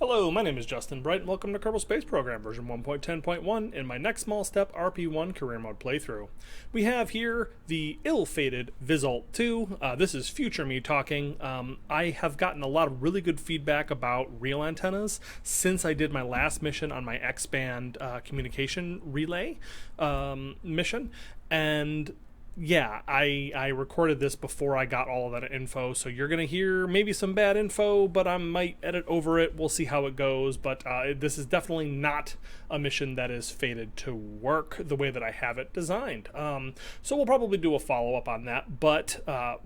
Hello, my name is Justin Bright, and welcome to Kerbal Space Program version 1.10.1 in my next small step RP-1 career mode playthrough. We have here the ill-fated Visult 2. This is future me talking. I have gotten a lot of really good feedback about RealAntennas since I did my last mission on my X-band communication relay mission, and yeah, I recorded this before I got all of that info, so you're going to hear maybe some bad info, but I might edit over it. We'll see how it goes, but this is definitely not a mission that is fated to work the way that I have it designed. So we'll probably do a follow-up on that, but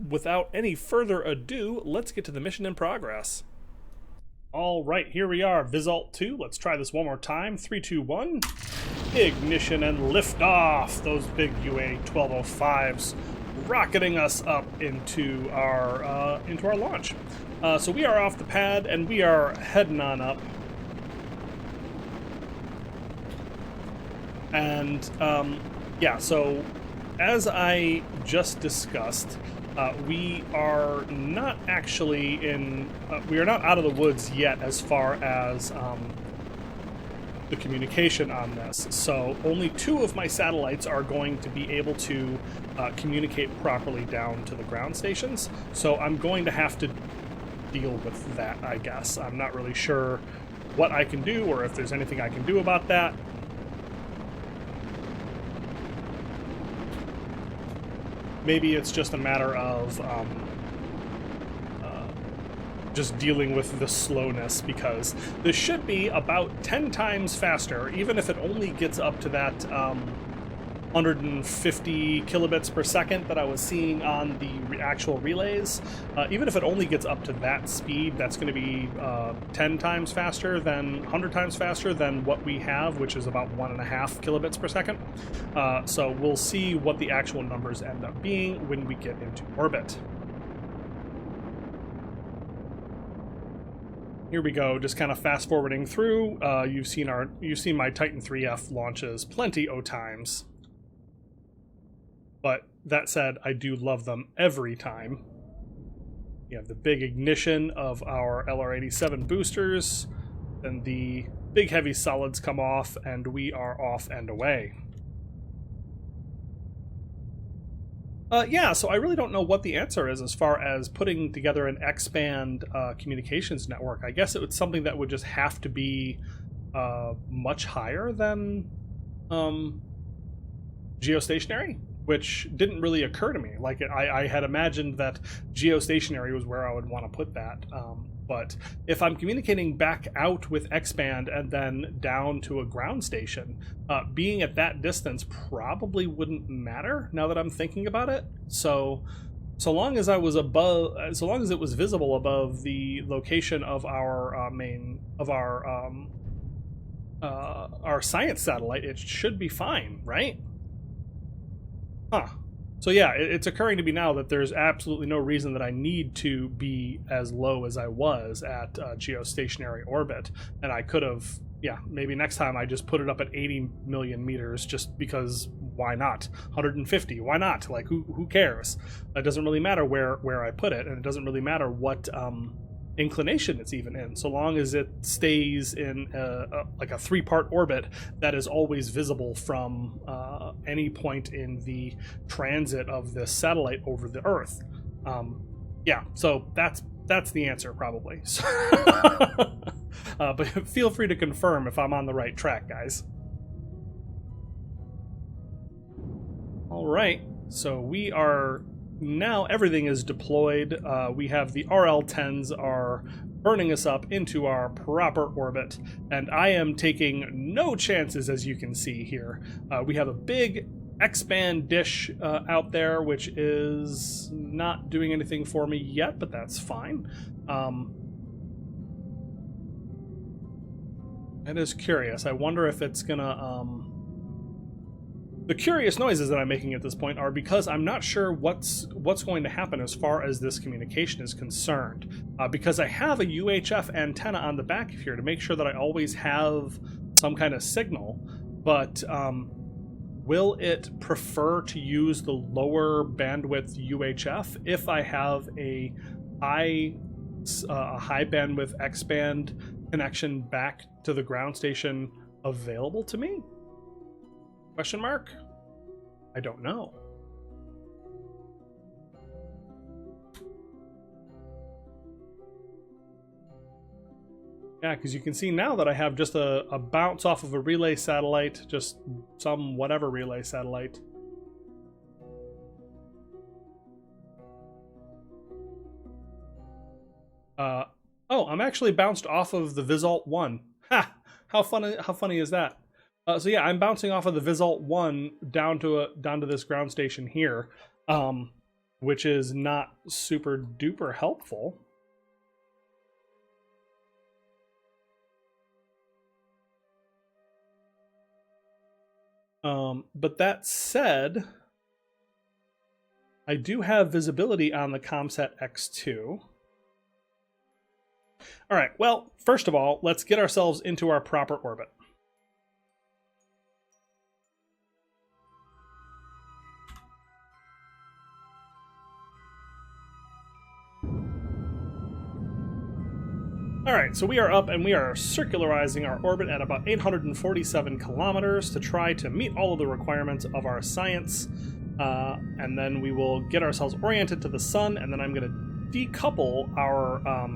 without any further ado, let's get to the mission in progress. All right, here we are, Visult 2. Let's try this one more time. 3, 2, 1. Ignition and lift off. Those big UA 1205s rocketing us up into our launch. So we are off the pad and we are heading on up. And yeah, so as I just discussed, we are not actually we are not out of the woods yet as far as the communication on this. So only 2 of my satellites are going to be able to communicate properly down to the ground stations. So I'm going to have to deal with that, I guess. I'm not really sure what I can do or if there's anything I can do about that. Maybe it's just a matter of just dealing with the slowness, because this should be about 10 times faster, even if it only gets up to that 150 kilobits per second that I was seeing on the actual relays. Even if it only gets up to that speed, that's going to be 10 times faster than 100 times faster than what we have, which is about 1.5 kilobits per second. So we'll see what the actual numbers end up being when we get into orbit. Here we go, just kind of fast forwarding through. You've seen my Titan 3F launches plenty of times. But that said, I do love them every time. You have the big ignition of our LR-87 boosters, then the big heavy solids come off, and we are off and away. Yeah, so I really don't know what the answer is as far as putting together an X-band communications network. I guess it was something that would just have to be much higher than geostationary, which didn't really occur to me. Like, I had imagined that geostationary was where I would want to put that. But if I'm communicating back out with X-band and then down to a ground station, being at that distance probably wouldn't matter now that I'm thinking about it. So long as I was above, so long as it was visible above the location of our our science satellite, it should be fine, right? Huh. So yeah, it's occurring to me now that there's absolutely no reason that I need to be as low as I was at geostationary orbit. And I could have, yeah, maybe next time I just put it up at 80 million meters just because why not? 150, why not? Like, who cares? It doesn't really matter where I put it, and it doesn't really matter what inclination it's even in, so long as it stays in like a 3-part orbit that is always visible from any point in the transit of this satellite over the Earth. Yeah, so that's the answer probably. But feel free to confirm if I'm on the right track, guys. All right, so we are now, everything is deployed. We have the RL-10s are burning us up into our proper orbit, and I am taking no chances, as you can see here. We have a big X-band dish out there, which is not doing anything for me yet, but that's fine. It is curious. I wonder if it's gonna the curious noises that I'm making at this point are because I'm not sure what's going to happen as far as this communication is concerned. Because I have a UHF antenna on the back of here to make sure that I always have some kind of signal, but will it prefer to use the lower bandwidth UHF if I have a high bandwidth X-band connection back to the ground station available to me? Question mark? I don't know. Yeah, because you can see now that I have just a bounce off of a relay satellite, just some whatever relay satellite. Oh, I'm actually bounced off of the Visalt 1. Ha! How funny is that? So yeah, I'm bouncing off of the Visalt 1 down to this ground station here, which is not super duper helpful. But that said, I do have visibility on the ComSat X2. All right, well, first of all, let's get ourselves into our proper orbit. All right, so we are up and we are circularizing our orbit at about 847 kilometers to try to meet all of the requirements of our science. And then we will get ourselves oriented to the sun, and then I'm going to decouple our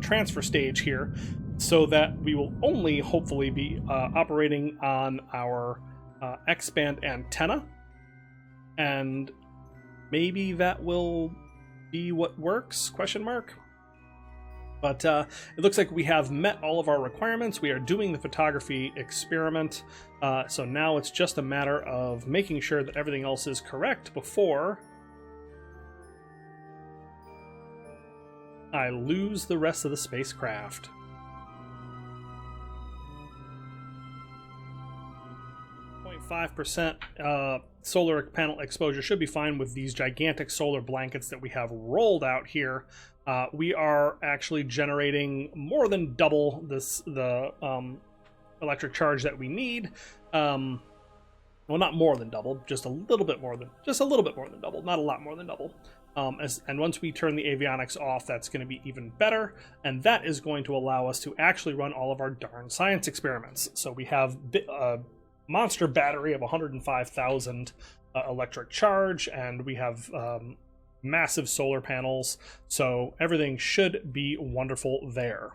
transfer stage here so that we will only hopefully be operating on our X-band antenna. And maybe that will be what works, question mark. But it looks like we have met all of our requirements. We are doing the photography experiment. So now it's just a matter of making sure that everything else is correct before I lose the rest of the spacecraft. .5% solar panel exposure should be fine with these gigantic solar blankets that we have rolled out here. We are actually generating more than double the electric charge that we need. Well, not more than double, just a little bit more than double, not a lot more than double. And once we turn the avionics off, that's going to be even better, and that is going to allow us to actually run all of our darn science experiments. So we have a monster battery of 105,000 electric charge, and we have massive solar panels, so everything should be wonderful there.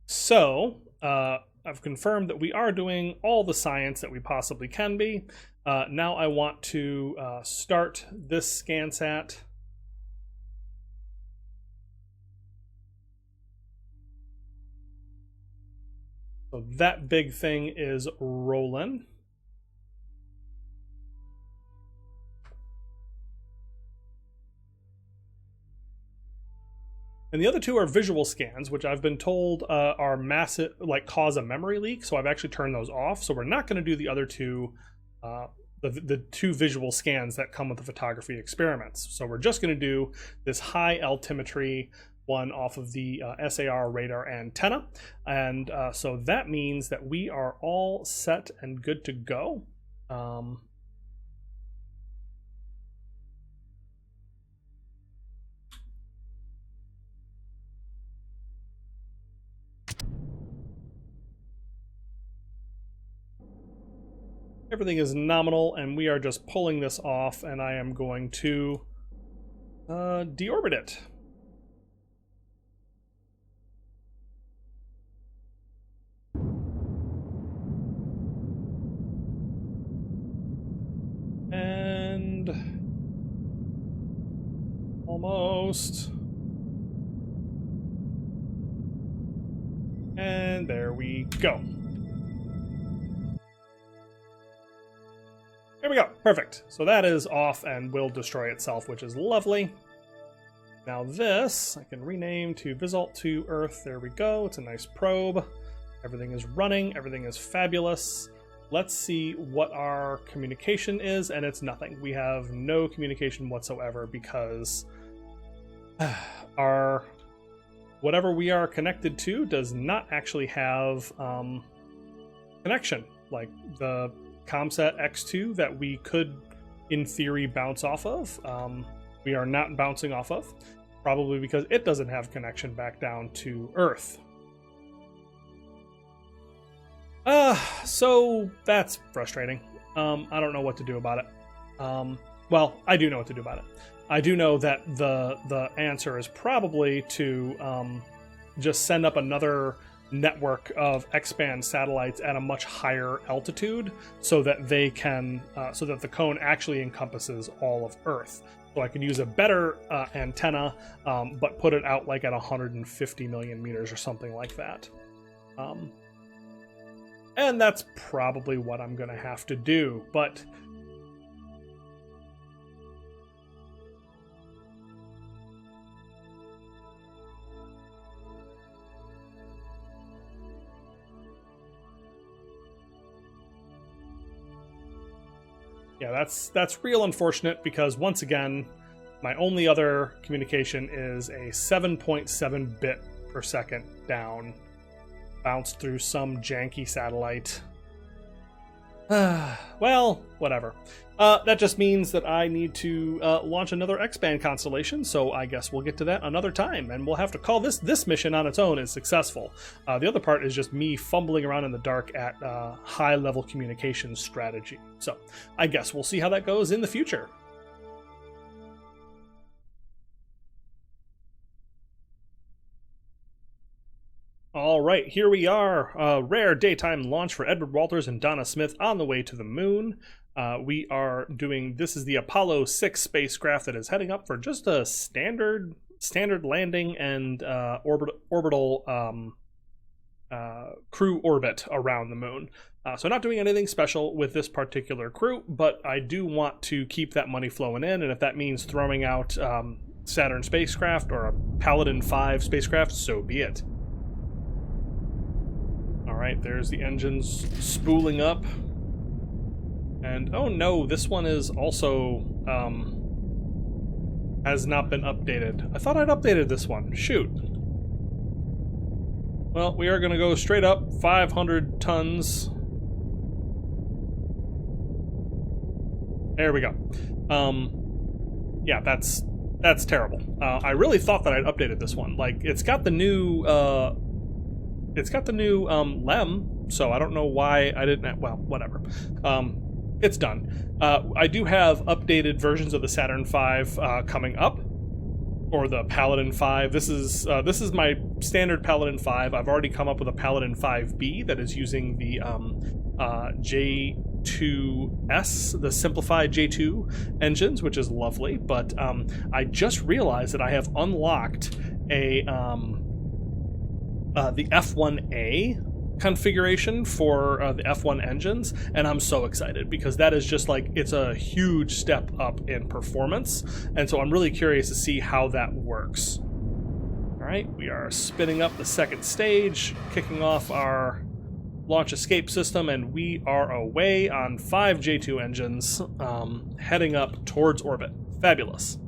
So I've confirmed that we are doing all the science that we possibly can be. Now I want to start this ScanSat. So that big thing is rolling. And the other two are visual scans, which I've been told are massive, like cause a memory leak. So I've actually turned those off. So we're not going to do the other two, the two visual scans that come with the photography experiments. So we're just going to do this high altimetry one off of the SAR radar antenna. And so that means that we are all set and good to go. Everything is nominal, and we are just pulling this off, and I am going to deorbit it. And almost. And there we go. There we go. Perfect. So that is off and will destroy itself, which is lovely. Now this, I can rename to Visalt 2 Earth. There we go. It's a nice probe. Everything is running. Everything is fabulous. Let's see what our communication is, and it's nothing. We have no communication whatsoever because our whatever we are connected to does not actually have connection. Like the ComSat X2 that we could, in theory, bounce off of we are not bouncing off of, probably because it doesn't have connection back down to Earth. So that's frustrating. I don't know what to do about it. Well, I do know what to do about it. I do know that the answer is probably to just send up another network of X-band satellites at a much higher altitude, so that they can, so that the cone actually encompasses all of Earth. So I can use a better antenna, but put it out like at 150 million meters or something like that. And that's probably what I'm going to have to do, but yeah, that's real unfortunate, because once again, my only other communication is a 7.7 bit per second down, bounced through some janky satellite. Well, whatever. That just means that I need to launch another X-band constellation, so I guess we'll get to that another time, and we'll have to call this mission on its own as successful. The other part is just me fumbling around in the dark at high-level communication strategy. So I guess we'll see how that goes in the future. All right, here we are. Rare daytime launch for Edward Walters and Donna Smith on the way to the moon. We are doing, this is the Apollo 6 spacecraft that is heading up for just a standard landing and orbital crew orbit around the moon. So not doing anything special with this particular crew, but I do want to keep that money flowing in, and if that means throwing out Saturn spacecraft or a Paladin 5 spacecraft, so be it. All right, there's the engines spooling up. And oh no, this one is also has not been updated. I thought I'd updated this one. Shoot. Well, we are going to go straight up 500 tons. There we go. Yeah, that's terrible. I really thought that I'd updated this one. Like, it's got the new LEM, so I don't know why I didn't. Well, whatever. It's done. I do have updated versions of the Saturn V coming up, or the Paladin 5. This is my standard Paladin 5. I've already come up with a Paladin 5B that is using the J2S, the simplified J2 engines, which is lovely. But I just realized that I have unlocked a the F1A configuration for the F1 engines, and I'm so excited because that is just like, it's a huge step up in performance, and so I'm really curious to see how that works. All right, we are spinning up the second stage, kicking off our launch escape system, and we are away on 5 J2 engines, heading up towards orbit. Fabulous.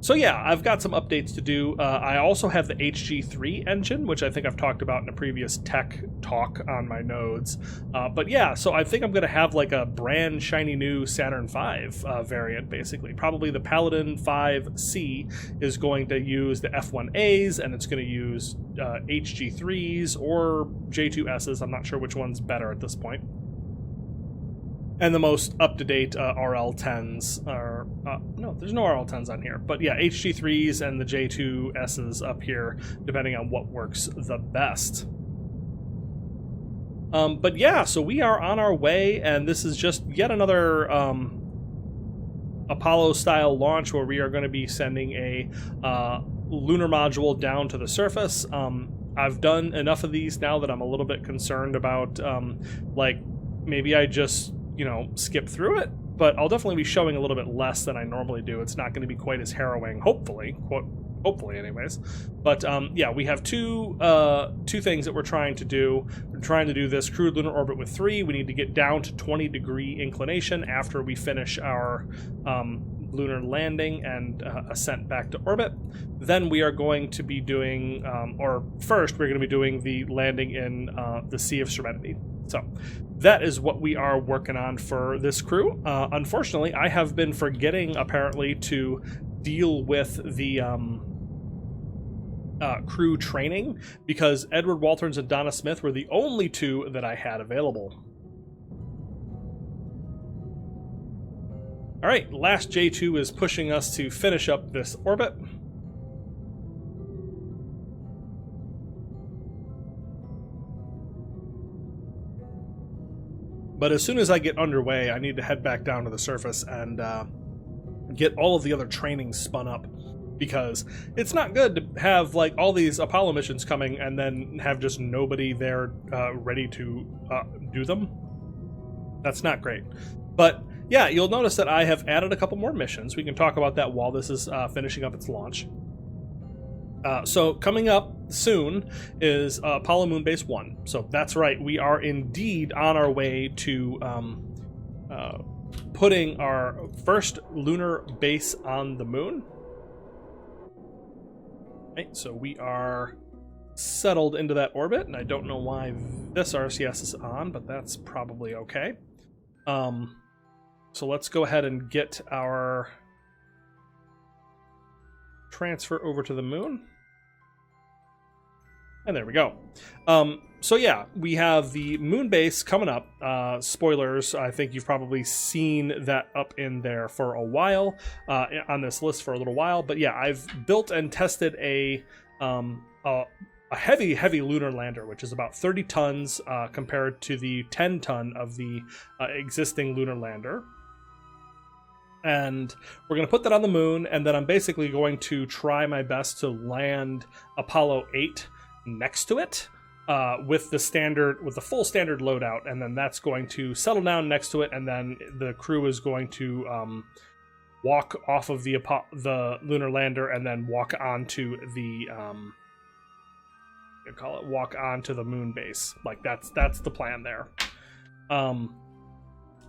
So yeah, I've got some updates to do. I also have the HG3 engine, which I think I've talked about in a previous tech talk on my nodes. But yeah, so I think I'm going to have like a brand shiny new Saturn V variant, basically. Probably the Paladin 5C is going to use the F1As, and it's going to use HG3s or J2Ss. I'm not sure which one's better at this point. And the most up-to-date RL10s are... no, there's no RL10s on here. But yeah, HG3s and the J2Ss up here, depending on what works the best. But yeah, so we are on our way, and this is just yet another Apollo-style launch where we are going to be sending a lunar module down to the surface. I've done enough of these now that I'm a little bit concerned about, like, maybe I just... skip through it, but I'll definitely be showing a little bit less than I normally do. It's not going to be quite as harrowing, hopefully, hopefully anyways. But yeah, we have two things that we're trying to do. We're trying to do this crewed lunar orbit with 3. We need to get down to 20-degree inclination after we finish our lunar landing and ascent back to orbit. Then we are going to be doing, or first we're going to be doing the landing in the Sea of Serenity. So that is what we are working on for this crew. Unfortunately, I have been forgetting, apparently, to deal with the crew training, because Edward Walters and Donna Smith were the only two that I had available. All right, last J2 is pushing us to finish up this orbit. But as soon as I get underway, I need to head back down to the surface and get all of the other training spun up, because it's not good to have like all these Apollo missions coming and then have just nobody there ready to do them. That's not great. But yeah, you'll notice that I have added a couple more missions. We can talk about that while this is finishing up its launch. So coming up soon is Apollo Moon Base 1. So that's right, we are indeed on our way to putting our first lunar base on the moon. Right, so we are settled into that orbit, and I don't know why this RCS is on, but that's probably okay. So let's go ahead and get our transfer over to the moon. And there we go. So yeah, we have the moon base coming up. Spoilers, I think you've probably seen that up in there for a while, on this list for a little while. But yeah, I've built and tested a heavy lunar lander, which is about 30 tons compared to the 10 ton of the existing lunar lander. And we're going to put that on the moon, and then I'm basically going to try my best to land Apollo 8 next to it with the full standard loadout, and then that's going to settle down next to it, and then the crew is going to walk off of the lunar lander and then walk onto the walk onto the moon base. Like that's the plan there.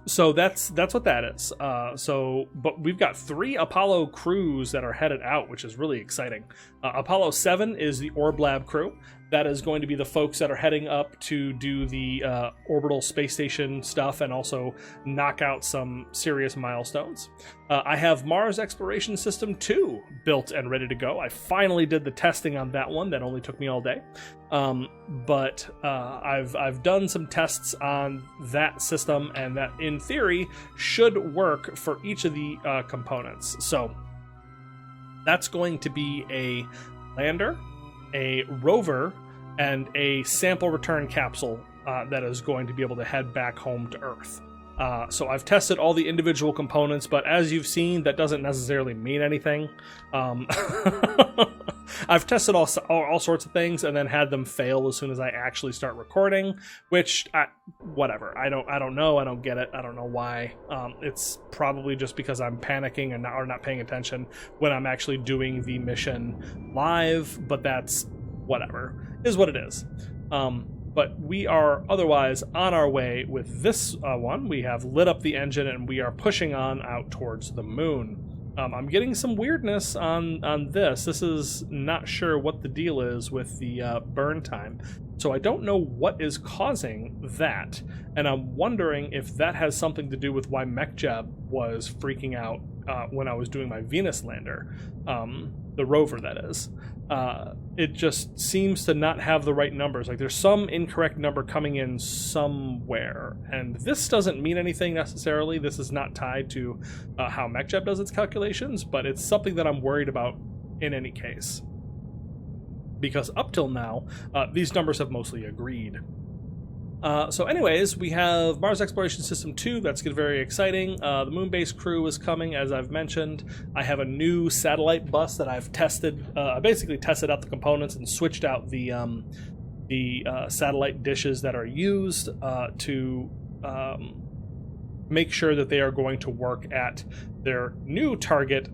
So that's what that is. But we've got 3 Apollo crews that are headed out, which is really exciting. Apollo 7 is the Orb Lab crew. That is going to be the folks that are heading up to do the orbital space station stuff and also knock out some serious milestones. I have Mars Exploration System 2 built and ready to go. I finally did the testing on that one. That only took me all day. But I've done some tests on that system, and that in theory should work for each of the components. So that's going to be a lander, a rover, and a sample return capsule that is going to be able to head back home to Earth. So I've tested all the individual components, but as you've seen, that doesn't necessarily mean anything. I've tested all sorts of things and then had them fail as soon as I actually start recording, which whatever. I don't know. I don't get it. I don't know why. It's probably just because I'm panicking and not paying attention when I'm actually doing the mission live, but that's whatever. Is what it is. But we are otherwise on our way with this one. We have lit up the engine and we are pushing on out towards the moon. I'm getting some weirdness on this. This is not sure what the deal is with the burn time. So I don't know what is causing that. And I'm wondering if that has something to do with why MacLeod was freaking out when I was doing my Venus lander. The rover, that is. It just seems to not have the right numbers. Like there's some incorrect number coming in somewhere, and this doesn't mean anything necessarily. This is not tied to how MacLeod does its calculations, but it's something that I'm worried about in any case, because up till now these numbers have mostly agreed. So anyways, we have Mars Exploration System 2. That's very exciting. The moon base crew is coming, as I've mentioned. I have a new satellite bus that I've tested. I basically tested out the components and switched out the satellite dishes that are used to make sure that they are going to work at their new target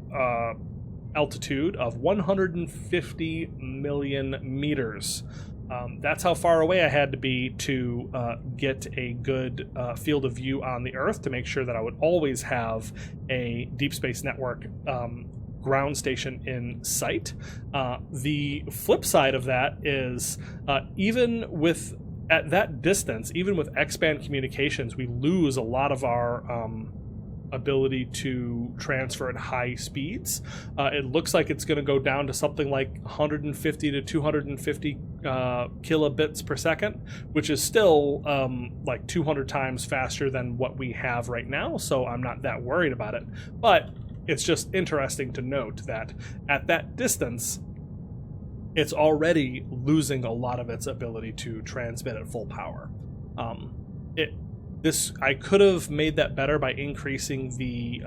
altitude of 150 million meters. That's how far away I had to be to get a good field of view on the Earth, to make sure that I would always have a Deep Space Network ground station in sight. The flip side of that is even with at that distance, even with X-band communications, we lose a lot of our ability to transfer at high speeds. It looks like it's going to go down to something like 150 to 250 kilobits per second, which is still like 200 times faster than what we have right now, so I'm not that worried about it. But it's just interesting to note that at that distance, it's already losing a lot of its ability to transmit at full power. I could have made that better by increasing the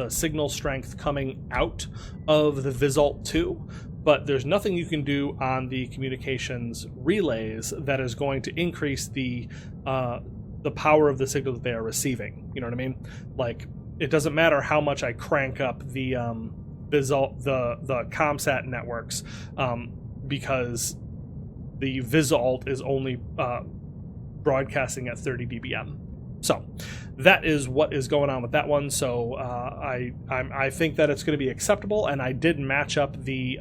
signal strength coming out of the Visult 2, but there's nothing you can do on the communications relays that is going to increase the power of the signal that they are receiving. You know what I mean? Like, it doesn't matter how much I crank up the Visult, the ComSat networks, because the Visult is only broadcasting at 30 dBm. So that is what is going on with that one. So I think that it's going to be acceptable, and I did match up the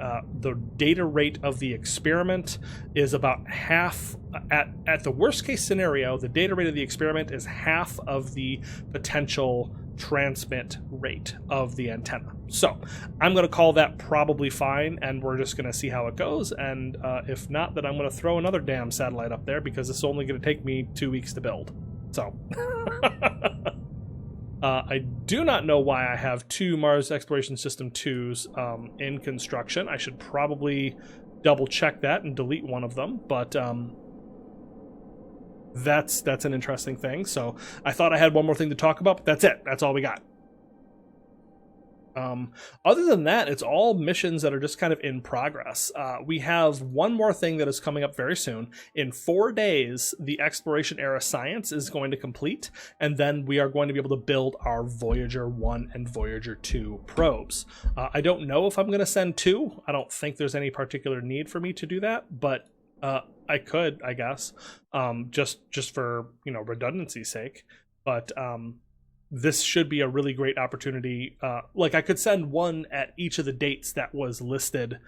data rate of the experiment is about half. At the worst case scenario, the data rate of the experiment is half of the potential transmit rate of the antenna. So I'm going to call that probably fine, and we're just going to see how it goes. And if not, then I'm going to throw another damn satellite up there, because it's only going to take me 2 weeks to build. So I do not know why I have 2 Mars Exploration System 2s in construction. I should probably double check that and delete one of them, but that's an interesting thing. So I thought I had one more thing to talk about, but that's it. That's all we got. Other than that, it's all missions that are just kind of in progress. We have one more thing that is coming up very soon. In 4 days, the Exploration Era Science is going to complete, and then we are going to be able to build our Voyager 1 and Voyager 2 probes. I don't know if I'm going to send 2. I don't think there's any particular need for me to do that, but I could, I guess, just for, redundancy's sake. But this should be a really great opportunity. Like, I could send 1 at each of the dates that was listed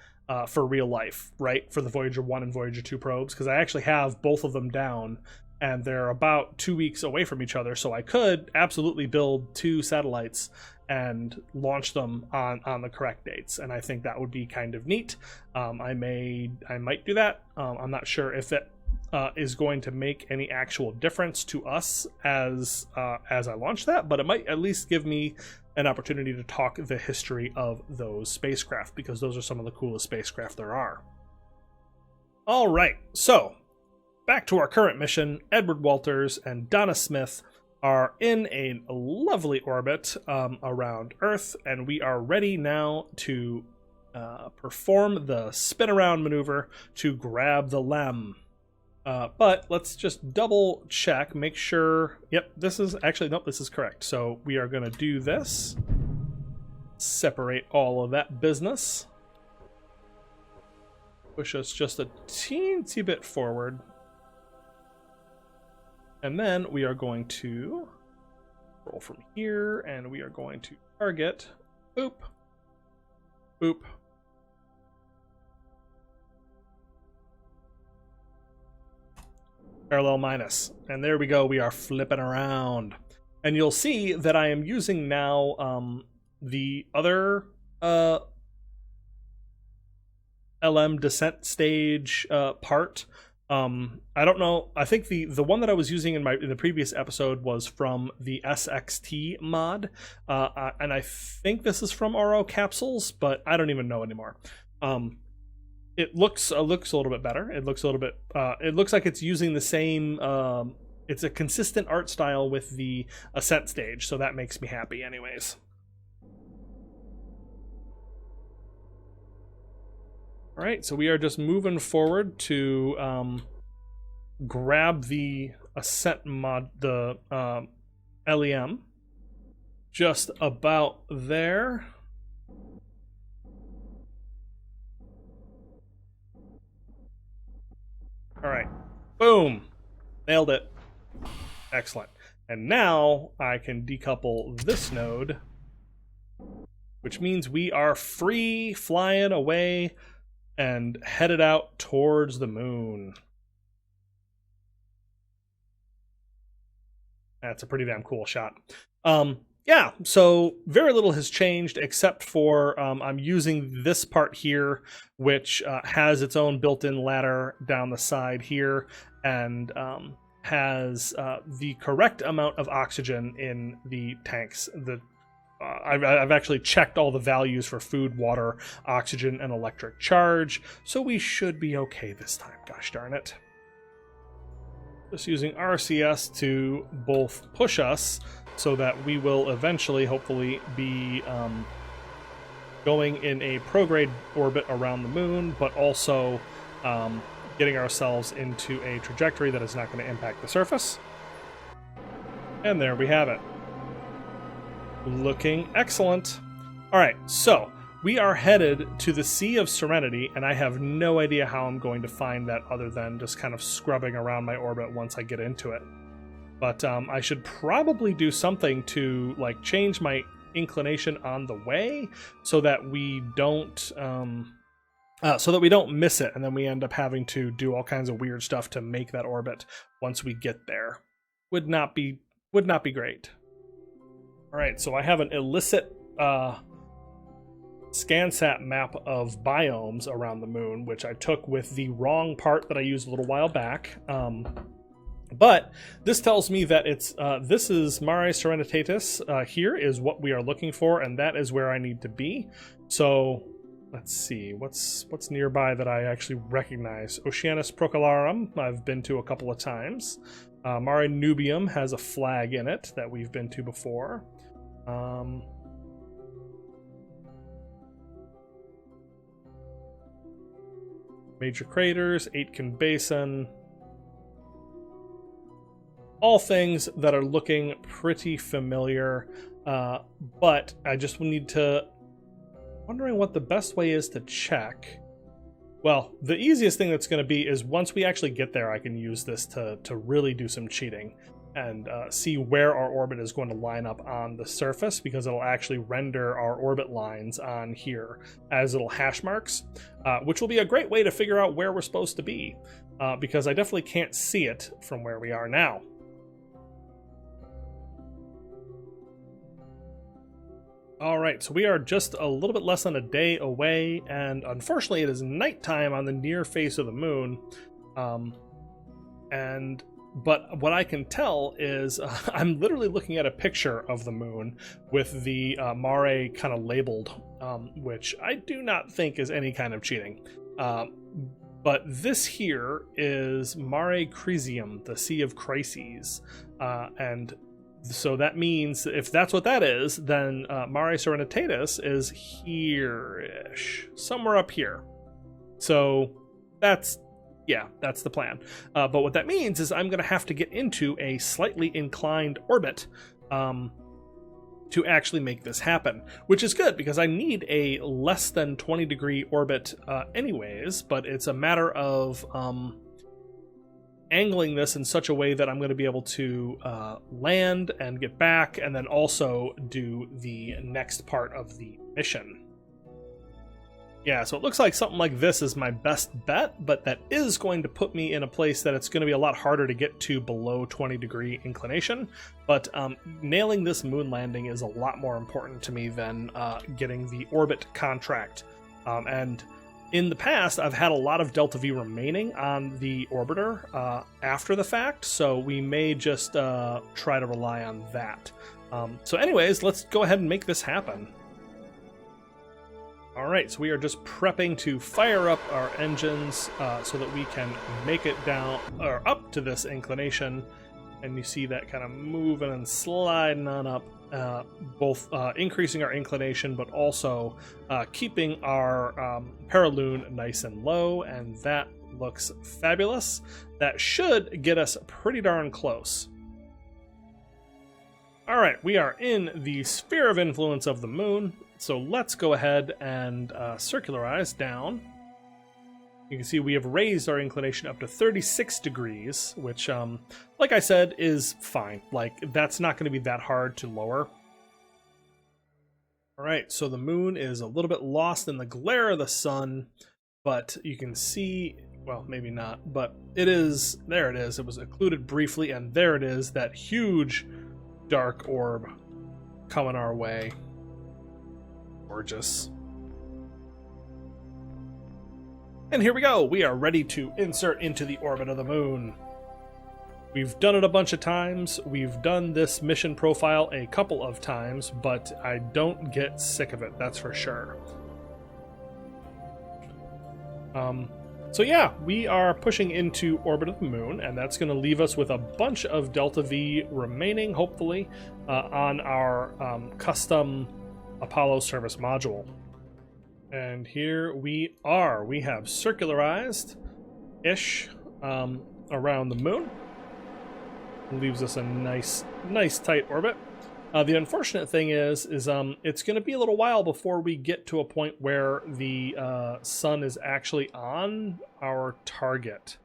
for real life, right? For the Voyager 1 and Voyager 2 probes, because I actually have both of them down, and they're about 2 weeks away from each other. So I could absolutely build 2 satellites and launch them on the correct dates, and I think that would be kind of neat. I might do that. I'm not sure if it is going to make any actual difference to us as I launch that, but it might at least give me an opportunity to talk the history of those spacecraft, because those are some of the coolest spacecraft there are. All right, so back to our current mission. Edward Walters and Donna Smith are in a lovely orbit around Earth, and we are ready now to perform the spin around maneuver to grab the LEM. But let's just double check, make sure. Yep, this is actually, nope, this is correct. So we are going to do this, separate all of that business, push us just a teensy bit forward. And then we are going to roll from here, and we are going to target, boop, boop, parallel minus. And there we go, we are flipping around. And you'll see that I am using now the other LM descent stage part. I don't know. I think the one that I was using in the previous episode was from the SXT mod, and I think this is from RO Capsules, but I don't even know anymore. It looks a little bit better. It looks a little bit. It looks like it's using the same. It's a consistent art style with the Ascent stage, so that makes me happy, anyways. All right, so we are just moving forward to grab the Ascent mod, the LEM, just about there. All right, boom, nailed it. Excellent. And now I can decouple this node, which means we are free flying away and headed out towards the moon. That's a pretty damn cool shot. Yeah, so very little has changed except for I'm using this part here, which has its own built-in ladder down the side here, and has the correct amount of oxygen in the tanks. I've actually checked all the values for food, water, oxygen, and electric charge, so we should be okay this time, gosh darn it. Just using RCS to both push us so that we will eventually, hopefully, be going in a prograde orbit around the moon, but also getting ourselves into a trajectory that is not going to impact the surface. And there we have it. Looking excellent. All right, so we are headed to the Sea of Serenity, and I have no idea how I'm going to find that other than just kind of scrubbing around my orbit once I get into it. But I should probably do something to like change my inclination on the way so that we don't miss it, and then we end up having to do all kinds of weird stuff to make that orbit once we get there. Would not be great. All right, so I have an illicit ScanSat map of biomes around the moon, which I took with the wrong part that I used a little while back. But this tells me that it's this is Mare Serenitatis. Here is what we are looking for, and that is where I need to be. So let's see what's nearby that I actually recognize. Oceanus Procularum I've been to a couple of times. Mare Nubium has a flag in it that we've been to before. Major craters, Aitken Basin. All things that are looking pretty familiar, but I just need to... Wondering what the best way is to check. Well, the easiest thing that's going to be is once we actually get there, I can use this to really do some cheating and see where our orbit is going to line up on the surface, because it'll actually render our orbit lines on here as little hash marks, which will be a great way to figure out where we're supposed to be, because I definitely can't see it from where we are now. All right, so we are just a little bit less than a day away, and unfortunately it is nighttime on the near face of the moon. But what I can tell is I'm literally looking at a picture of the moon with the Mare kind of labeled, which I do not think is any kind of cheating. But this here is Mare Crisium, the Sea of Crises, and so that means if that's what that is, then Mare Serenitatis is here-ish, somewhere up here. So that's the plan. But what that means is I'm going to have to get into a slightly inclined orbit to actually make this happen, which is good because I need a less than 20 degree orbit anyways, but it's a matter of angling this in such a way that I'm going to be able to land and get back, and then also do the next part of the mission. Yeah, so it looks like something like this is my best bet, but that is going to put me in a place that it's going to be a lot harder to get to below 20 degree inclination, but nailing this moon landing is a lot more important to me than getting the orbit contract. And in the past, I've had a lot of Delta V remaining on the orbiter after the fact, so we may just try to rely on that. So anyways, let's go ahead and make this happen. Alright, so we are just prepping to fire up our engines so that we can make it down, or up to this inclination, and you see that kind of moving and sliding on up. Both increasing our inclination, but also keeping our paraloon nice and low, and that looks fabulous. That should get us pretty darn close. Alright, we are in the sphere of influence of the moon, so let's go ahead and circularize down. You can see we have raised our inclination up to 36 degrees, which, like I said, is fine. Like, that's not going to be that hard to lower. Alright, so the moon is a little bit lost in the glare of the sun, but you can see well, maybe not, but it is, there it is. It was occluded briefly, and there it is, that huge dark orb coming our way. Gorgeous. And here we go. We are ready to insert into the orbit of the moon. We've done it a bunch of times. We've done this mission profile a couple of times, but I don't get sick of it, that's for sure. So yeah, we are pushing into orbit of the moon, and that's going to leave us with a bunch of Delta V remaining, hopefully, on our custom Apollo service module. And here we are. We have circularized-ish around the moon. Leaves us a nice tight orbit. The unfortunate thing is it's going to be a little while before we get to a point where the sun is actually on our target.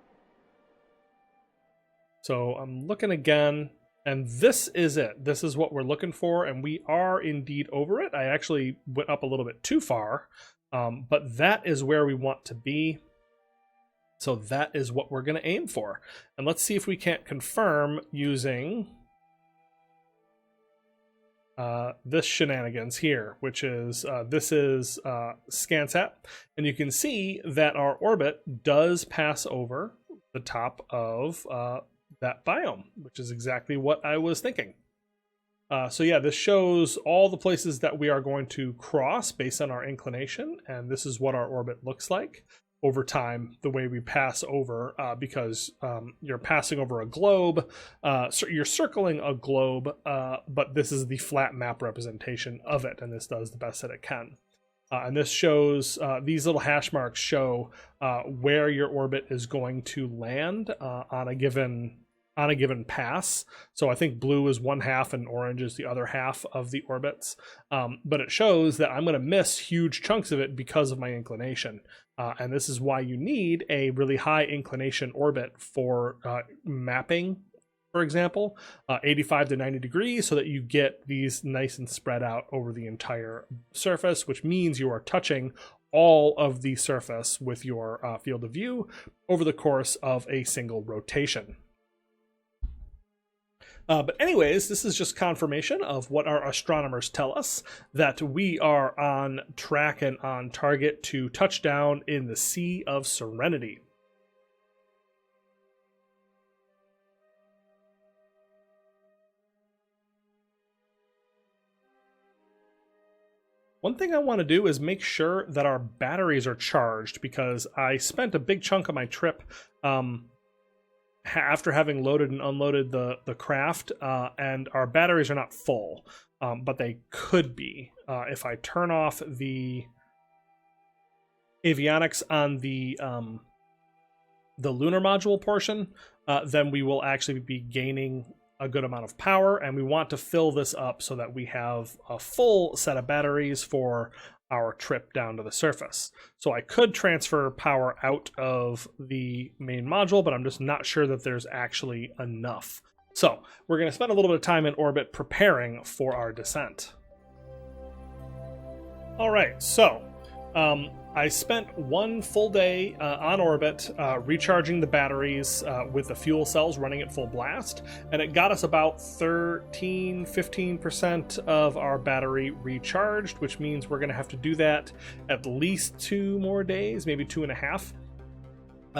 So I'm looking again, and this is it. This is what we're looking for, and we are indeed over it. I actually went up a little bit too far, but that is where we want to be. So that is what we're going to aim for. And let's see if we can't confirm using this shenanigans here, which is this is Scansat, and you can see that our orbit does pass over the top of that biome, which is exactly what I was thinking. So yeah, this shows all the places that we are going to cross based on our inclination, and this is what our orbit looks like over time, the way we pass over, because you're passing over a globe, so you're circling a globe, but this is the flat map representation of it, and this does the best that it can. And this shows, these little hash marks show where your orbit is going to land on a given pass. So I think blue is one half and orange is the other half of the orbits. But it shows that I'm going to miss huge chunks of it because of my inclination. And this is why you need a really high inclination orbit for mapping, for example, 85 to 90 degrees, so that you get these nice and spread out over the entire surface, which means you are touching all of the surface with your field of view over the course of a single rotation. But anyways, this is just confirmation of what our astronomers tell us, that we are on track and on target to touch down in the Sea of Serenity. One thing I want to do is make sure that our batteries are charged, because I spent a big chunk of my trip after having loaded and unloaded the craft, and our batteries are not full, but they could be. If I turn off the avionics on the lunar module portion, then we will actually be gaining a good amount of power, and we want to fill this up so that we have a full set of batteries for our trip down to the surface. So I could transfer power out of the main module, but I'm just not sure that there's actually enough. So we're going to spend a little bit of time in orbit preparing for our descent. All right, so I spent one full day on orbit recharging the batteries with the fuel cells running at full blast, and it got us about 13-15% of our battery recharged, which means we're going to have to do that at least 2 more days, maybe 2.5.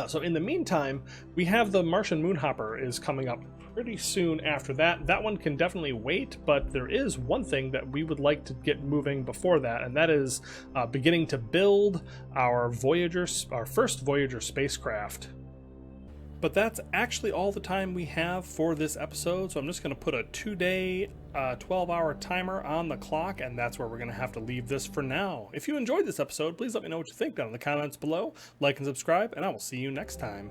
So in the meantime, we have the Martian Moonhopper is coming up pretty soon after that. That one can definitely wait, but there is one thing that we would like to get moving before that, and that is beginning to build our first Voyager spacecraft. But that's actually all the time we have for this episode, so I'm just going to put a 2-day, 12-hour timer on the clock, and that's where we're going to have to leave this for now. If you enjoyed this episode, please let me know what you think down in the comments below, like and subscribe, and I will see you next time.